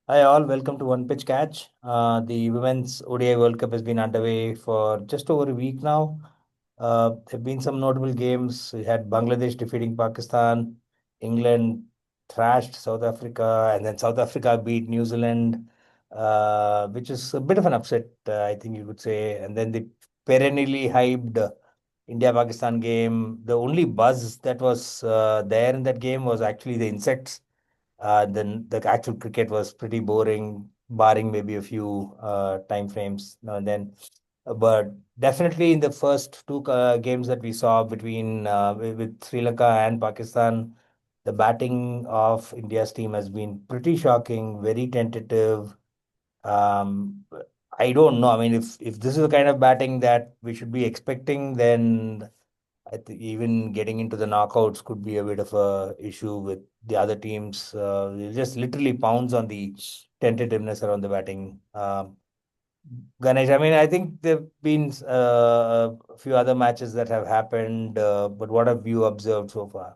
Hi all, welcome to One Pitch Catch. The Women's ODI World Cup has been underway for just over a week now. There have been some notable games. We had Bangladesh defeating Pakistan, England thrashed South Africa, and then South Africa beat New Zealand, which is a bit of an upset, I think you could say. And then the perennially hyped India-Pakistan game. The only buzz that was there in that game was actually the insects. Then the actual cricket was pretty boring, barring maybe a few time frames now and then. But definitely in the first two games that we saw between with Sri Lanka and Pakistan, the batting of India's team has been pretty shocking, very tentative. Um, I don't know. I mean, if this is the kind of batting that we should be expecting, then I think even getting into the knockouts could be a bit of a issue with the other teams. They just literally pounds on the tentativeness around the batting. Ganesh, I mean, I think there've been a few other matches that have happened, but what have you observed so far?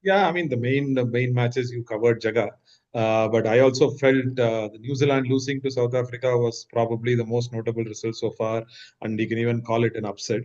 Yeah, I mean the main matches you covered, Jaga. But I also felt the New Zealand losing to South Africa was probably the most notable result so far, and you can even call it an upset.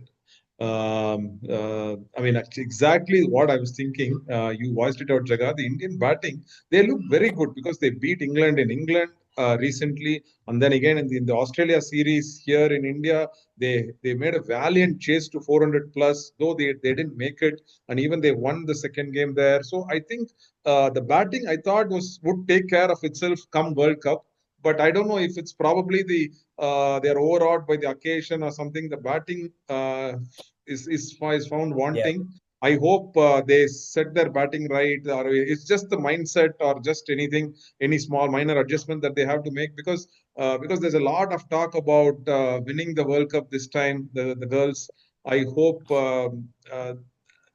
I mean, exactly what I was thinking. You voiced it out, Jaga. The Indian batting, they look very good because they beat England in England recently, and then again in the Australia series here in India, they made a valiant chase to 400 plus, though they didn't make it, and even they won the second game there. So I think the batting I thought would take care of itself come World Cup. But I don't know if it's probably they're overawed by the occasion or something. The batting is found Yeah, wanting. I hope they set their batting right, or it's just the mindset, or just any small minor adjustment that they have to make, because there's a lot of talk about winning the World Cup this time. The girls, I hope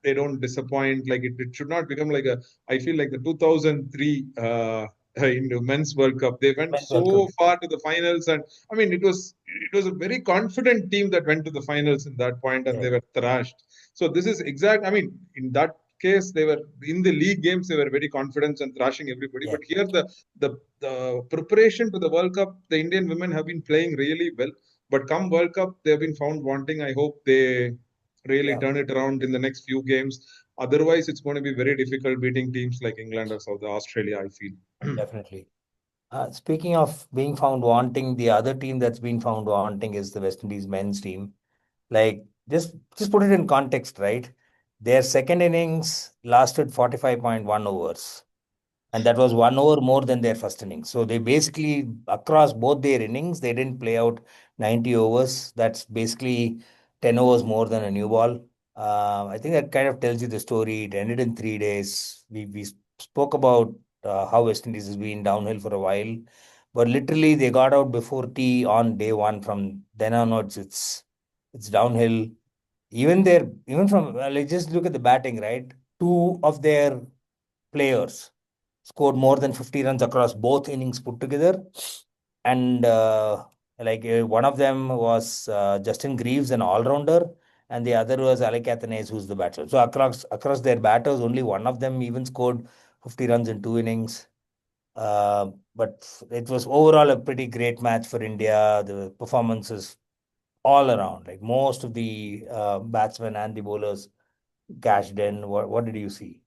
they don't disappoint. Like it should not become like a. I feel like the 2003 in the men's World Cup, they went men's World Cup. so far to the finals, and I mean it was a very confident team that went to the finals in that point, and Yeah, they were thrashed. So this is exact. I mean, in that case, they were in the league games. They were very confident and thrashing everybody. yeah, But here, the preparation to the World Cup, the Indian women have been playing really well. But come World Cup, they have been found wanting. I hope they really yeah, turn it around in the next few games. Otherwise, it's going to be very difficult beating teams like England or South Australia, I feel. definitely. Speaking of being found wanting, the other team that's been found wanting is the West Indies men's team. Like, just put it in context, right? Their second innings lasted 45.1 overs, and that was 1 over more than their first innings. So they basically, across both their innings, they didn't play out 90 overs. That's basically 10 overs more than a new ball. I think that kind of tells you the story. It ended in 3 days. We spoke about how West Indies has been downhill for a while, but literally they got out before tea on day one. From then onwards, it's downhill. Even from let's just look at the batting, right? Two of their players scored more than 50 runs across both innings put together. And one of them was Justin Greaves, an all-rounder, and the other was Alec Athanaze, who's the batter. So across their batters, only one of them even scored 50 runs in two innings. But it was overall a pretty great match for India. The performances all around, like most of the batsmen and the bowlers cashed in. What did you see?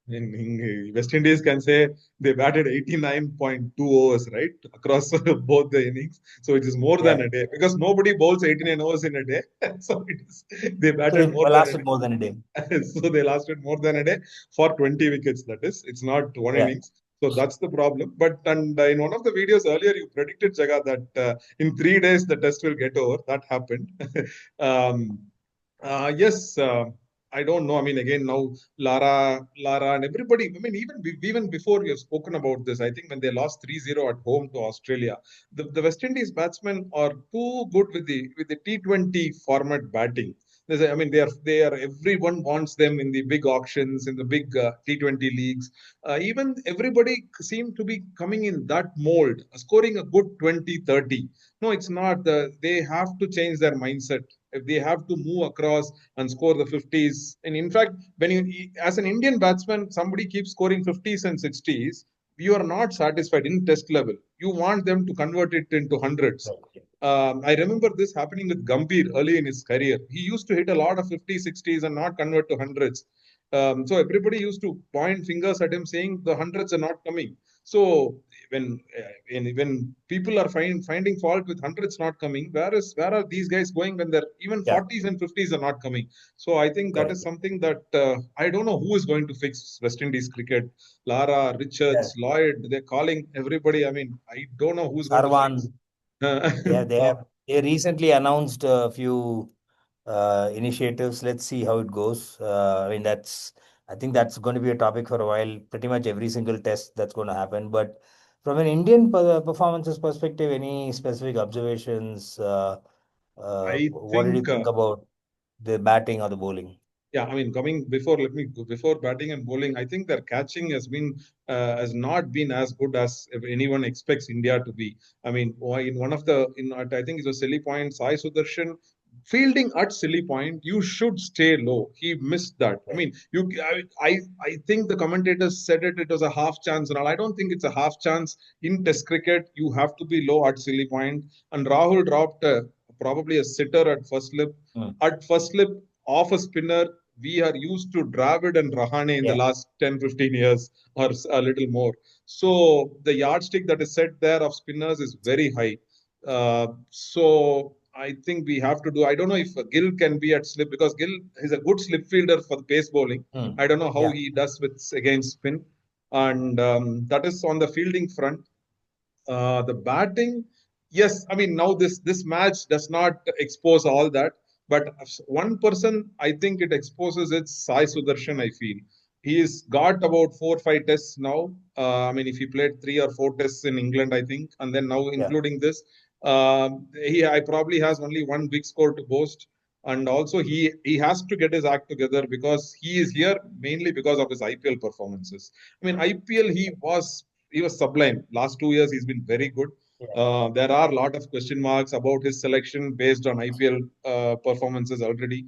In West Indies can say they batted 89.2 overs, right, across both the innings. So it is more than Yeah. a day because nobody bowls 89 overs in a day. So they So batted it more than a lasted more than a day. day. So they lasted more than a day for 20 wickets. That is, it's not one Yeah. innings. So that's the problem. But and in one of the videos earlier, you predicted, Jaga, that in 3 days the test will get over. That happened. um, yes, I don't know. I mean, again, now Lara, and everybody. I mean, even before we have spoken about this, I think when they lost 3-0 at home to Australia, the West Indies batsmen are too good with the T20 format batting. I mean, they are. Everyone wants them in the big auctions, in the big T20 leagues. Even everybody seem to be coming in that mold, scoring a good 20-30. No, it's not. They have to change their mindset if they have to move across and score the 50s. And in fact, when you, as an Indian batsman, somebody keeps scoring 50s and 60s. you are not satisfied in test level. You want them to convert it into hundreds. Right. I remember this happening with Gambhir early in his career. He used to hit a lot of 50s, 60s and not convert to hundreds. So everybody used to point fingers at him saying the hundreds are not coming. So when people are finding fault with hundreds not coming, where are these guys going when they're even Yeah, 40s and 50s are not coming? So I think that is correct. something that I don't know who is going to fix West Indies cricket. Lara, Yeah. Richards, Lloyd, they're calling everybody. I mean, I don't know who's going to fix. Sarwan, they recently announced a few initiatives. Let's see how it goes. I mean, I think that's going to be a topic for a while. Pretty much every single test that's going to happen. But from an Indian performances perspective, any specific observations? I What did you think think about the batting or the bowling? yeah, I mean, coming before, let me go before batting and bowling. I think their catching has not been as good as anyone expects India to be. I mean, in one of the in I think it was silly point, Sai Sudarshan fielding at silly point, you should stay low. He missed that. I Right. mean, I think the commentators said it was a half chance and all. I don't think it's a half chance in Test cricket. You have to be low at silly point. And Rahul dropped probably a sitter at first slip. Mm. At first slip, off a spinner, we are used to Dravid and Rahane in the Yeah. last 10, 15 years or a little more. So the yardstick that is set there of spinners is very high. So I think we have to do. I don't know if Gill can be at slip because Gill is a good slip fielder for the pace bowling. Mm. I don't know how Yeah. he does with against spin, and that is on the fielding front. The batting, yes, I mean now this match does not expose all that, but one person I think it exposes it's Sai Sudarshan. I feel he's got about 4 or 5 tests now. I mean, if he played 3 or 4 tests in England, I think, and then now Yeah. including this, he I probably has only one big score to boast. And also he has to get his act together because he is here mainly because of his IPL performances. I mean, IPL he was sublime. Last 2 years, he's been very good. Yeah. There are a lot of question marks about his selection based on IPL performances already.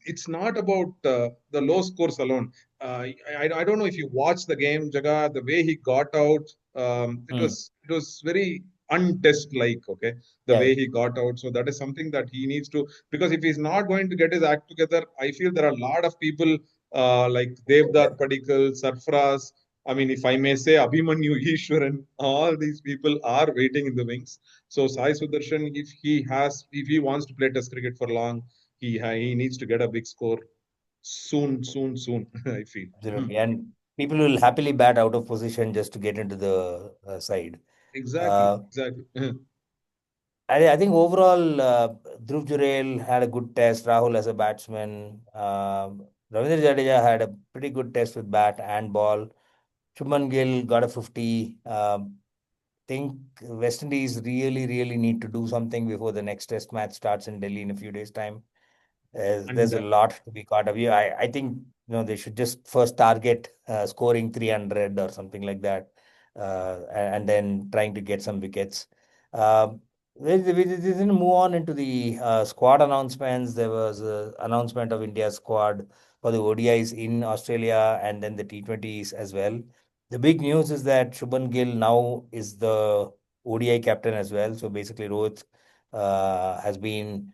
It's not about the low scores alone. I don't know if you watched the game, Jaga, the way he got out, Mm. it was very untest like, okay, the Yeah. way he got out. So that is something that he needs to, because if he's not going to get his act together, I feel there are a lot of people like Yeah. Devdutt Padikkal, Sarfraz, I mean, if I may say, Abhimanyu Easwaran, all these people are waiting in the wings. So Sai Sudarshan, if he wants to play Test cricket for long, he needs to get a big score soon, soon, soon. I feel. Absolutely. And people will happily bat out of position just to get into the side. Exactly, Uh, exactly. I think overall, Dhruv Jurel had a good test. Rahul as a batsman. Ravindra Jadeja had a pretty good test with bat and ball. Shubman Gill got a 50. Think West Indies really, really need to do something before the next test match starts in Delhi in a few days' time. There's And a lot to be caught up. Yeah, I think they should just first target scoring 300 or something like that, and then trying to get some wickets. We didn't move on into the squad announcements. There was an announcement of India's squad for the ODIs in Australia and then the T20s as well. The big news is that Shubman Gill now is the ODI captain as well. So basically, Rohit has been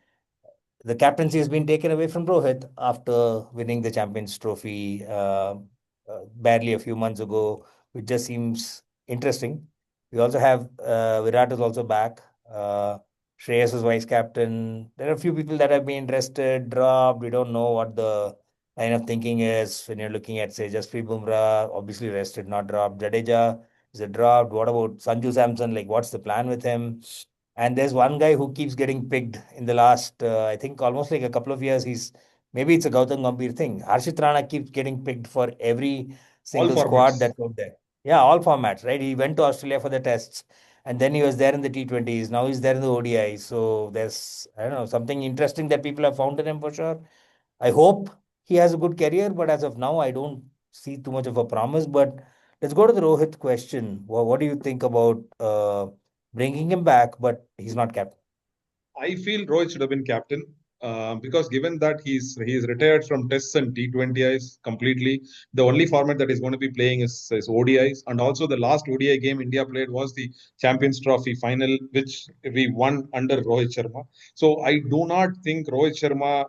the captaincy has been taken away from Rohit after winning the Champions Trophy barely a few months ago, which just seems interesting. We also have Virat is also back. Shreyas is vice captain. There are a few people that have been interested, dropped. We don't know what the line of thinking is when you're looking at, say, Jasprit Bumrah, obviously rested, not dropped. Jadeja is it dropped? What about Sanju Samson? Like, what's the plan with him? And there's one guy who keeps getting picked in the last, I think, almost like a couple of years. Maybe it's a Gautam Gambhir thing. Harshit Rana keeps getting picked for every all single squad formats. that's out there. Yeah, all formats, right? He went to Australia for the tests and then he was there in the T20s. Now he's there in the ODI. So there's, I don't know, something interesting that people have found in him for sure. I hope he has a good career, but as of now, I don't see too much of a promise. But let's go to the Rohit question. What do you think about bringing him back, but he's not captain? I feel Rohit should have been captain. because given that he's retired from Tests and T20Is completely, the only format that he's going to be playing is ODIs, and also the last ODI game India played was the Champions Trophy final, which we won under Rohit Sharma. So I do not think Rohit Sharma,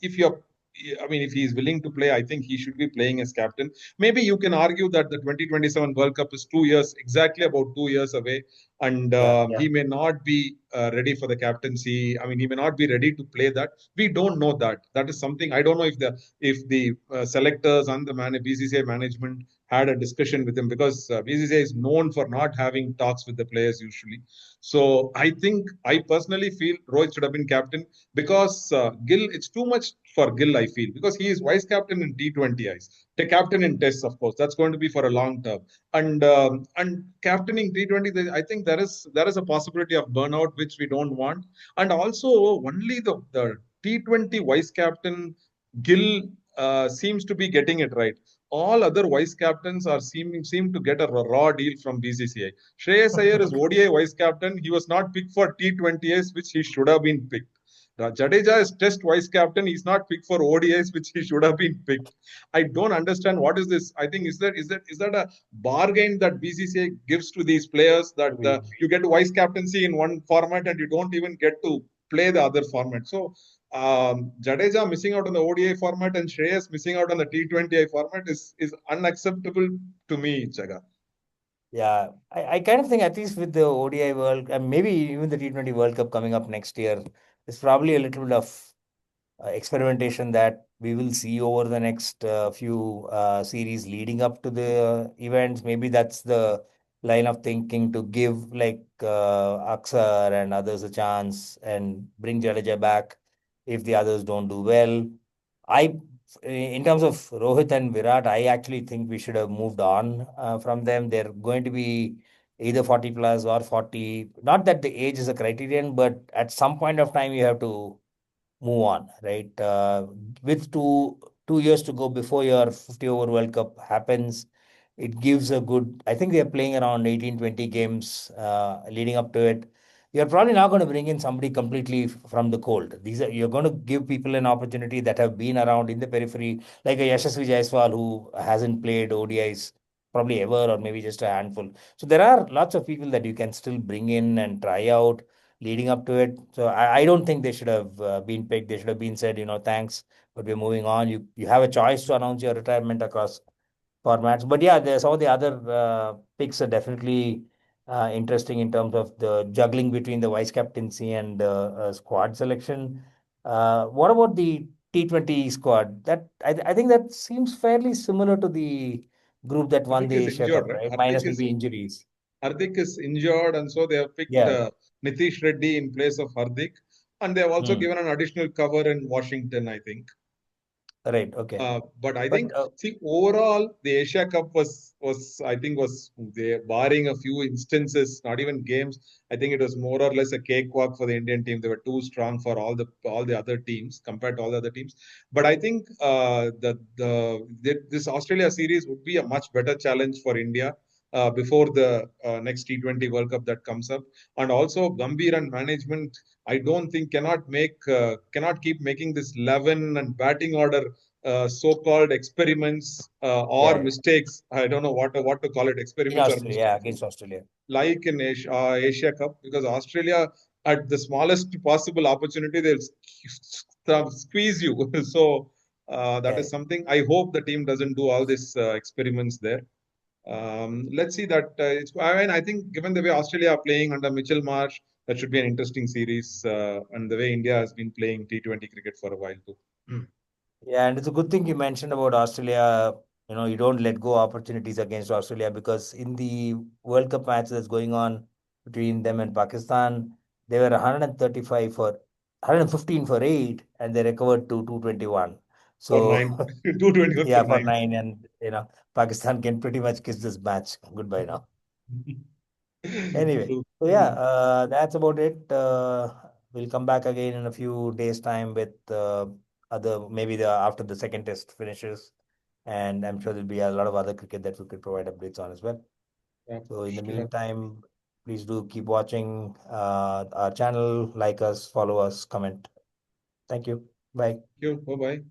if you're I mean, if he is willing to play, I think he should be playing as captain. Maybe you can argue that the 2027 World Cup is 2 years, exactly about 2 years away, and Yeah, he may not be ready for the captaincy. I mean, he may not be ready to play that. We don't know that. That is something I don't know if the selectors and the BCCI management had a discussion with him, because BCCI is known for not having talks with the players usually. So I think I personally feel Rohit should have been captain, because Gill, it's too much for Gill, I feel, because he is vice captain in T20Is, the captain in Tests, of course. That's going to be for a long term, and captaining T20, I think there is a possibility of burnout, which we don't want, and also only the T20 vice captain Gill seems to be getting it right. All other vice captains are seem to get a raw deal from BCCI. Shreyas Iyer is ODI vice captain. He was not picked for T20s, which he should have been picked. Jadeja is Test vice captain. He's not picked for ODIs, which he should have been picked. I don't understand what is this. I think is that a bargain that BCCI gives to these players, that you get vice captaincy in one format and you don't even get to play the other format. So Jadeja missing out on the ODI format and Shreyas missing out on the T20I format is unacceptable to me, Jaga. Yeah, I kind of think at least with the ODI World and maybe even the T20 World Cup coming up next year, there's probably a little bit of experimentation that we will see over the next few series leading up to the events. Maybe that's the line of thinking, to give like Aksar and others a chance and bring Jadeja back if the others don't do well. I, in terms of Rohit and Virat, I actually think we should have moved on from them. They're going to be either 40 plus or 40. Not that the age is a criterion, but at some point of time, you have to move on, right? With two years to go before your 50 over World Cup happens, it gives a good. I think they're playing around 18, 20 games leading up to it. You're probably not going to bring in somebody completely from the cold. You're going to give people an opportunity that have been around in the periphery, like a Yashasvi Jaiswal who hasn't played ODIs probably ever, or maybe just a handful. So there are lots of people that you can still bring in and try out leading up to it. So I don't think they should have been picked. They should have been said, thanks, but we're moving on. You have a choice to announce your retirement across formats. But yeah, some of the other picks are definitely interesting in terms of the juggling between the vice captaincy and squad selection. What about the T20 squad? That I think that seems fairly similar to the group that won Hardik the is Asia injured, Cup, right? right? Minus maybe injuries. Hardik is injured, and so they have picked Yeah. Nitish Reddy in place of Hardik, and they have also Hmm. given an additional cover in Washington, I think. Right. Okay. But I But think, see, overall, the Asia Cup was I think was they barring a few instances, not even games. I think it was more or less a cakewalk for the Indian team. They were too strong for all the other teams compared to all the other teams. But I think this Australia series would be a much better challenge for India. Before the next T20 World Cup that comes up, and also Gambhir and management, I don't think cannot keep making this 11 and batting order so-called experiments or yeah. mistakes. I don't know what to call it, In experiments or Australia, yeah, mistakes, against Australia. like in Asia Cup, because Australia, at the smallest possible opportunity, they'll squeeze you. So that Yeah, is something. I hope the team doesn't do all these experiments there. Let's see that. I mean, I think given the way Australia are playing under Mitchell Marsh, that should be an interesting series, and the way India has been playing T20 cricket for a while too. yeah, and it's a good thing you mentioned about Australia. You don't let go opportunities against Australia, because in the World Cup match that's going on between them and Pakistan, they were 135 for 115 for 8, and they recovered to 221. For So nine, 221 yeah, for for nine. 9, and Pakistan can pretty much kiss this match goodbye now. Anyway, True. so yeah, that's about it. We'll come back again in a few days' time with other, maybe the after the second test finishes, and I'm sure there'll be a lot of other cricket that we could provide updates on as well. Yeah, So in the sure. meantime, please do keep watching our channel, like us, follow us, comment. Thank you. Bye. Thank you. Bye bye.